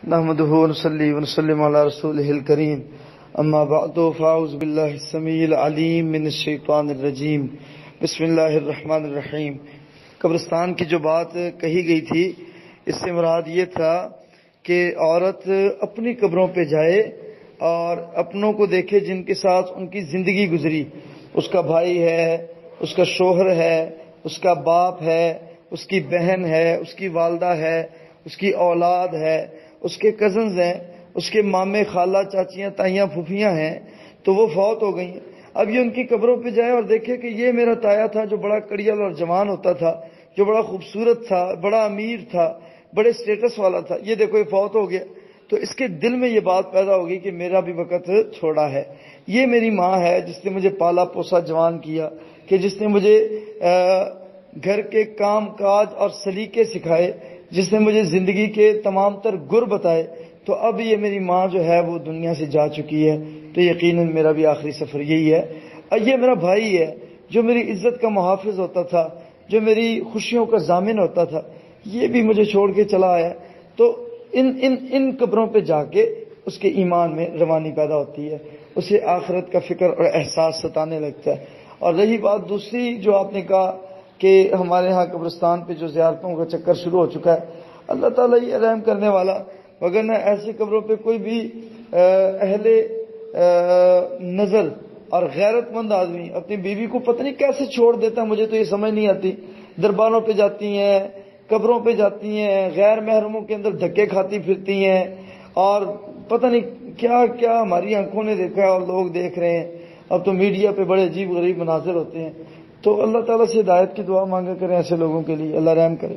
نحمده ونصلي ونسلم على رسوله الكريم اما بعد فاعوذ بالله السميع العليم من الشیطان الرجیم بسم اللہ الرحمن الرحیم۔ قبرستان کی جو بات کہی گئی تھی اس سے مراد یہ تھا کہ عورت اپنی قبروں پہ جائے اور اپنوں کو دیکھے جن کے ساتھ ان کی زندگی گزری، اس کا بھائی ہے، اس کا شوہر ہے، اس کا باپ ہے، اس کی بہن ہے، اس کی والدہ ہے، اس کی اولاد ہے، اس کے کزنز ہیں، اس کے مامے خالہ چاچیاں تائیاں پھوپھیاں ہیں، تو وہ فوت ہو گئی ہیں۔ اب یہ ان کی قبروں پہ جائے اور دیکھے کہ یہ میرا تایا تھا جو بڑا کڑیل اور جوان ہوتا تھا، جو بڑا خوبصورت تھا، بڑا امیر تھا، بڑے سٹیٹس والا تھا، یہ دیکھو یہ فوت ہو گیا۔ تو اس کے دل میں یہ بات پیدا ہوگی کہ میرا بھی وقت چھوڑا ہے، یہ میری ماں ہے جس نے مجھے پالا پوسا جوان کیا، کہ جس نے مجھے گھر کے کام کاج اور سلیقے سکھائے، جس نے مجھے زندگی کے تمام تر گر بتائے، تو اب یہ میری ماں جو ہے وہ دنیا سے جا چکی ہے، تو یقیناً میرا بھی آخری سفر یہی ہے۔ اور یہ میرا بھائی ہے جو میری عزت کا محافظ ہوتا تھا، جو میری خوشیوں کا ضامن ہوتا تھا، یہ بھی مجھے چھوڑ کے چلا آیا۔ تو ان قبروں پہ جا کے اس کے ایمان میں روانی پیدا ہوتی ہے، اسے آخرت کا فکر اور احساس ستانے لگتا ہے۔ اور رہی بات دوسری جو آپ نے کہا کہ ہمارے ہاں قبرستان پہ جو زیارتوں کا چکر شروع ہو چکا ہے، اللہ تعالیٰ یہ رحم کرنے والا، وگرنہ ایسی قبروں پہ کوئی بھی اہل نظر اور غیرت مند آدمی اپنی بیوی کو پتہ نہیں کیسے چھوڑ دیتا، مجھے تو یہ سمجھ نہیں آتی۔ درباروں پہ جاتی ہیں، قبروں پہ جاتی ہیں، غیر محرموں کے اندر دھکے کھاتی پھرتی ہیں، اور پتہ نہیں کیا کیا ہماری آنکھوں نے دیکھا ہے اور لوگ دیکھ رہے ہیں۔ اب تو میڈیا پہ بڑے عجیب غریب مناظر ہوتے ہیں، تو اللہ تعالیٰ سے ہدایت کی دعا مانگا کریں ایسے لوگوں کے لیے، اللہ رحم کرے۔